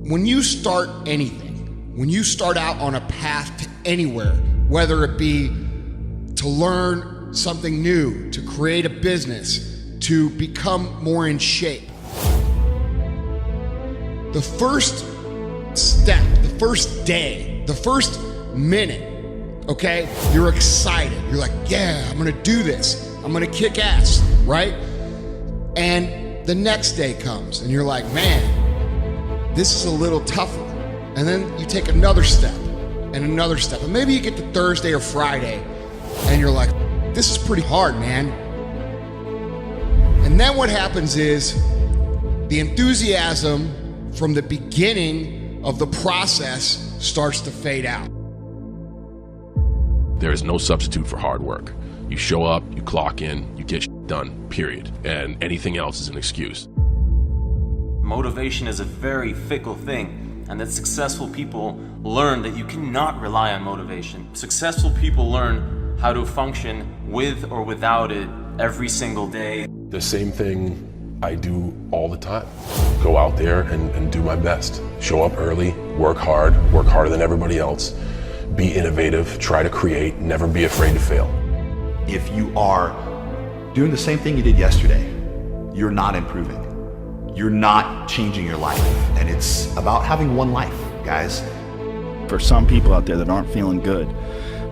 When you start anything, when you start out on a path to anywhere, whether it be to learn something new, to create a business, to become more in shape, the first step, the first day, the first minute, okay, you're excited. You're like, yeah, I'm gonna do this. I'm gonna kick ass, right? And the next day comes and you're like, man, this is a little tougher. And then you take another step and another step. And maybe you get to Thursday or Friday and you're like, this is pretty hard, man. And then what happens is the enthusiasm from the beginning of the process starts to fade out. There is no substitute for hard work. You show up, you clock in, you get shit done, period. And anything else is an excuse. Motivation is a very fickle thing, and that successful people learn that you cannot rely on motivation. Successful people learn how to function with or without it every single day. The same thing I do all the time. Go out there and do my best. Show up early, work harder than everybody else, be innovative, try to create, never be afraid to fail. If you are doing the same thing you did yesterday, you're not improving. You're not changing your life. And it's about having one life, guys. For some people out there that aren't feeling good,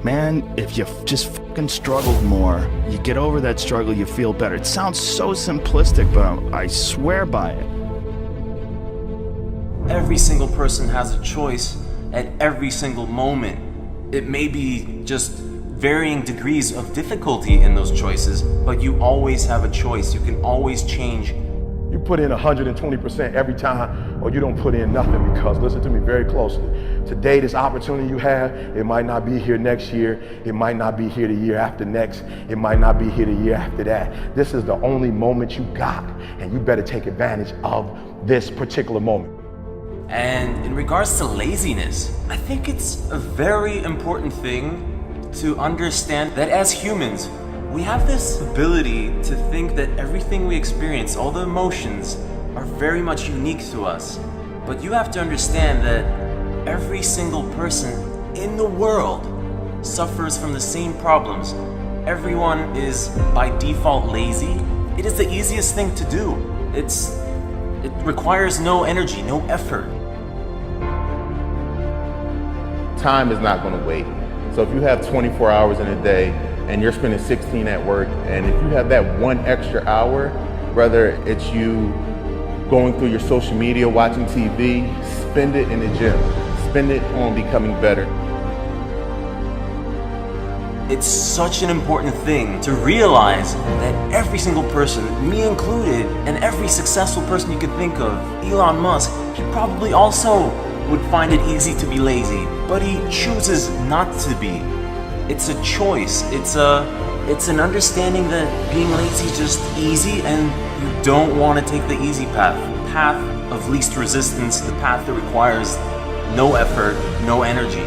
man, if you just fucking struggled more, you get over that struggle, you feel better. It sounds so simplistic, but I swear by it. Every single person has a choice at every single moment. It may be just varying degrees of difficulty in those choices, but you always have a choice. You can always change. You put in 120% every time, or you don't put in nothing, because listen to me very closely. Today, this opportunity you have, it might not be here next year. It might not be here the year after next. It might not be here the year after that. This is the only moment you got, and you better take advantage of this particular moment. And in regards to laziness, I think it's a very important thing to understand that as humans, we have this ability to think that everything we experience, all the emotions, are very much unique to us. But you have to understand that every single person in the world suffers from the same problems. Everyone is by default lazy. It is the easiest thing to do. It requires no energy, no effort. Time is not going to wait. So if you have 24 hours in a day and you're spending 16 at work, and if you have that one extra hour, whether it's you going through your social media, watching TV, spend it in the gym. Spend it on becoming better. It's such an important thing to realize that every single person, me included, and every successful person you could think of, Elon Musk, he probably also would find it easy to be lazy, but he chooses not to be. It's a choice. It's an understanding that being lazy is just easy, and you don't want to take the easy path. The path of least resistance, the path that requires no effort, no energy.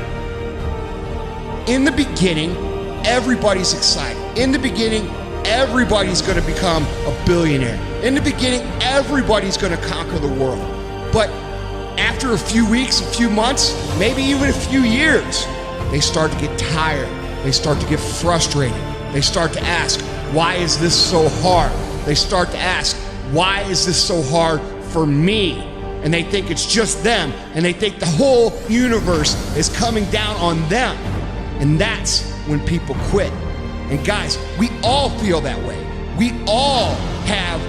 In the beginning, everybody's excited. In the beginning, everybody's gonna become a billionaire. In the beginning, everybody's gonna conquer the world. But after a few weeks, a few months, maybe even a few years, they start to get tired. They start to get frustrated. They start to ask, why is this so hard? They start to ask, why is this so hard for me? And they think it's just them, and they think the whole universe is coming down on them. And that's when people quit. And guys, we all feel that way. We all have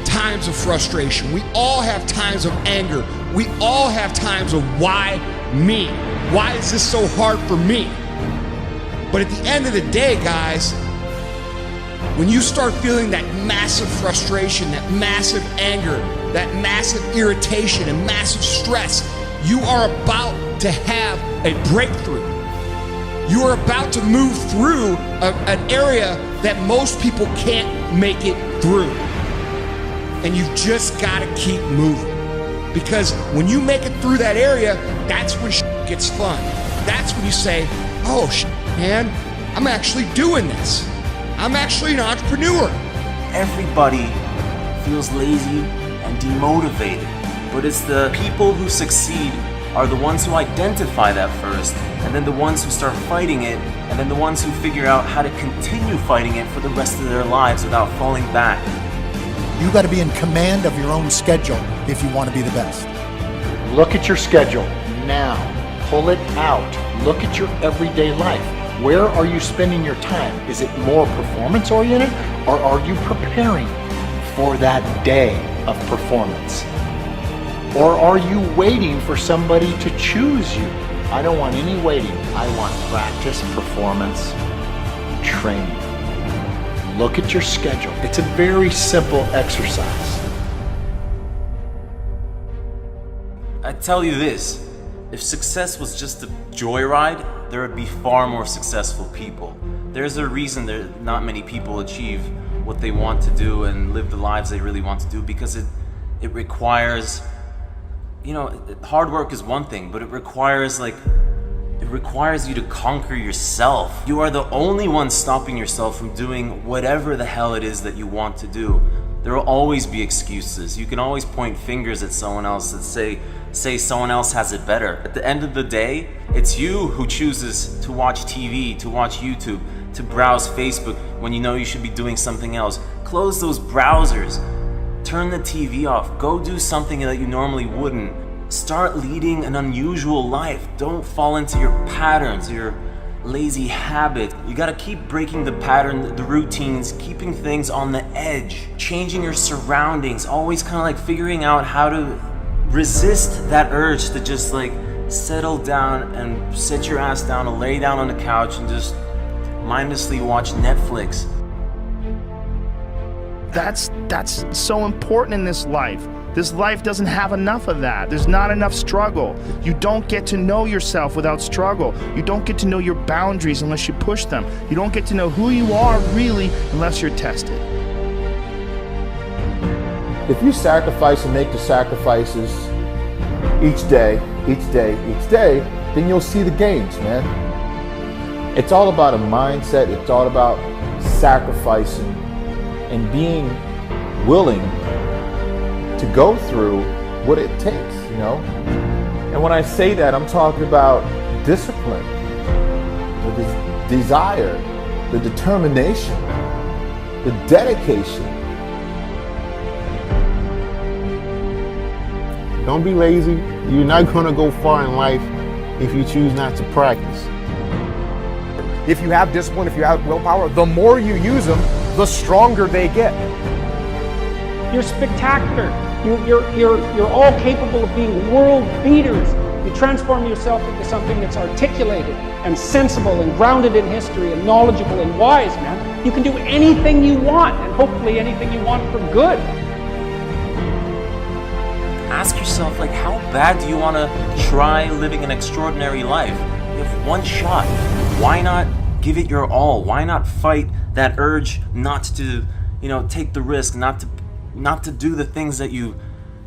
times of frustration. We all have times of anger. We all have times of why me? Why is this so hard for me? But at the end of the day, guys, when you start feeling that massive frustration, that massive anger, that massive irritation and massive stress, you are about to have a breakthrough. You are about to move through an area that most people can't make it through. And you've just got to keep moving. Because when you make it through that area, that's when shit gets fun. That's when you say, oh shit, man, I'm actually doing this. I'm actually an entrepreneur. Everybody feels lazy and demotivated. But it's the people who succeed are the ones who identify that first, and then the ones who start fighting it, and then the ones who figure out how to continue fighting it for the rest of their lives without falling back. You got to be in command of your own schedule if you want to be the best. Look at your schedule now. Pull it out. Look at your everyday life. Where are you spending your time? Is it more performance oriented, or are you preparing for that day of performance? Or are you waiting for somebody to choose you? I don't want any waiting. I want practice, performance, training. Look at your schedule. It's a very simple exercise. I tell you this, if success was just a joyride, there would be far more successful people. There's a reason that not many people achieve what they want to do and live the lives they really want to do, because it requires, you know, hard work is one thing, but it requires you to conquer yourself. You are the only one stopping yourself from doing whatever the hell it is that you want to do. There will always be excuses. You can always point fingers at someone else that say someone else has it better. At the end of the day, it's you who chooses to watch TV, to watch YouTube, to browse Facebook when you know you should be doing something else. Close those browsers. Turn the TV off. Go do something that you normally wouldn't. Start leading an unusual life. Don't fall into your patterns, your lazy habit. You gotta keep breaking the pattern, the routines, keeping things on the edge, changing your surroundings, always kind of like figuring out how to resist that urge to just like settle down and sit your ass down and lay down on the couch and just mindlessly watch Netflix. That's so important in this life. This life doesn't have enough of that. There's not enough struggle. You don't get to know yourself without struggle. You don't get to know your boundaries unless you push them. You don't get to know who you are really unless you're tested. If you sacrifice and make the sacrifices each day, then you'll see the gains, man. It's all about a mindset. It's all about sacrificing and being willing to go through what it takes, you know? And when I say that, I'm talking about discipline, the desire, the determination, the dedication. Don't be lazy. You're not gonna go far in life if you choose not to practice. If you have discipline, if you have willpower, the more you use them, the stronger they get. You're spectacular. You're all capable of being world beaters. You transform yourself into something that's articulated and sensible and grounded in history and knowledgeable and wise, man. You can do anything you want, and hopefully anything you want for good. Ask yourself, like, how bad do you want to try living an extraordinary life? You have one shot. Why not give it your all? Why not fight that urge not to, take the risk, not to do the things that you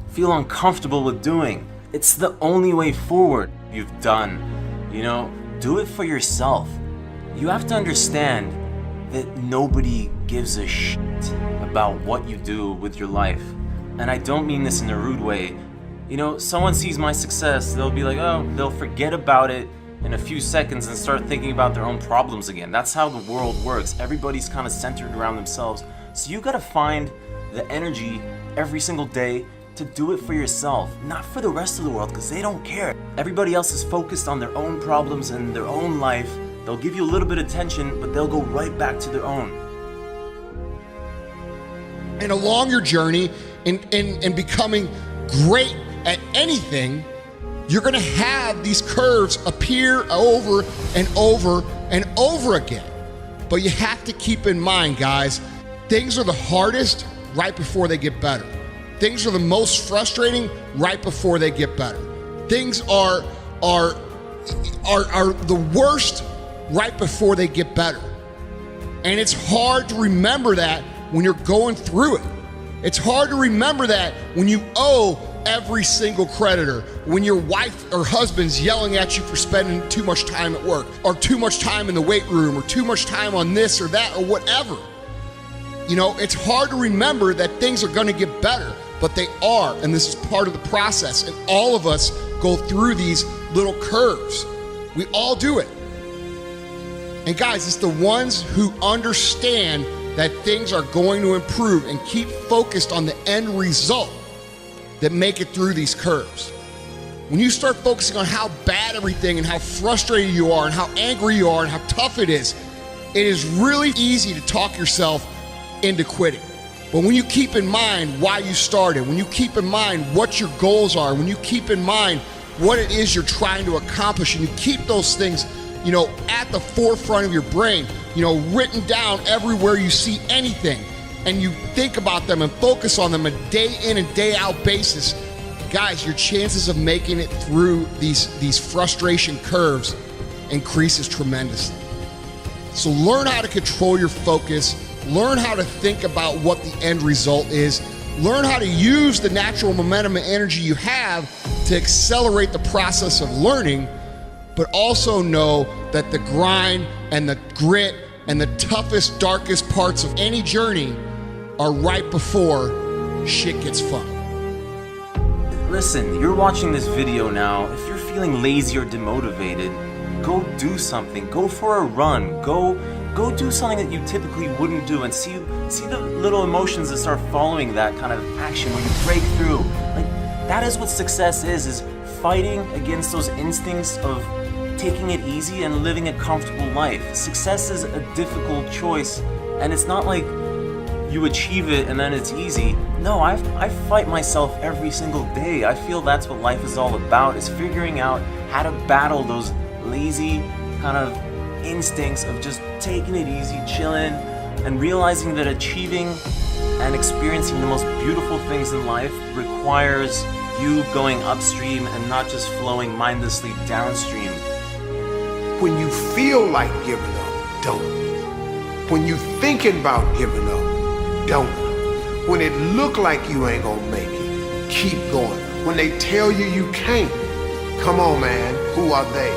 feel uncomfortable with doing? It's the only way forward. You've done, do it for yourself. You have to understand that nobody gives a shit about what you do with your life. And I don't mean this in a rude way. Someone sees my success, they'll be like, oh, they'll forget about it in a few seconds and start thinking about their own problems again. That's how the world works. Everybody's kind of centered around themselves. So you gotta find the energy every single day to do it for yourself, not for the rest of the world, because they don't care. Everybody else is focused on their own problems and their own life. They'll give you a little bit of attention, but they'll go right back to their own. And along your journey in becoming great at anything, you're gonna have these curves appear over and over and over again. But you have to keep in mind, guys, things are the hardest right before they get better. Things are the most frustrating right before they get better. Things are the worst right before they get better. And it's hard to remember that when you're going through it. It's hard to remember that when you owe every single creditor, when your wife or husband's yelling at you for spending too much time at work, or too much time in the weight room, or too much time on this or that or whatever. It's hard to remember that things are gonna get better. but they are, and this is part of the process, and all of us go through these little curves. We all do it. And guys, it's the ones who understand that things are going to improve and keep focused on the end result that make it through these curves. When you start focusing on how bad everything and how frustrated you are and how angry you are and how tough it is really easy to talk yourself into quitting. But when you keep in mind why you started, when you keep in mind what your goals are, when you keep in mind what it is you're trying to accomplish, and you keep those things, at the forefront of your brain, written down everywhere you see anything, and you think about them and focus on them a day in and day out basis, guys, your chances of making it through these frustration curves increases tremendously. So learn how to control your focus, learn how to think about what the end result is, learn how to use the natural momentum and energy you have to accelerate the process of learning, but also know that the grind and the grit and the toughest, darkest parts of any journey are right before shit gets fun. Listen, you're watching this video now. If you're feeling lazy or demotivated, go do something. Go for a run. Go do something that you typically wouldn't do, and see the little emotions that start following that kind of action where you break through. Like, that is what success is fighting against those instincts of taking it easy and living a comfortable life. Success is a difficult choice, and it's not like you achieve it and then it's easy. No, I fight myself every single day. I feel that's what life is all about, is figuring out how to battle those lazy kind of instincts of just taking it easy, chilling, and realizing that achieving and experiencing the most beautiful things in life requires you going upstream and not just flowing mindlessly downstream. When you feel like giving up, don't. When you thinking about giving up, don't. When it look like you ain't gonna make it, keep going. When they tell you you can't, come on man, who are they?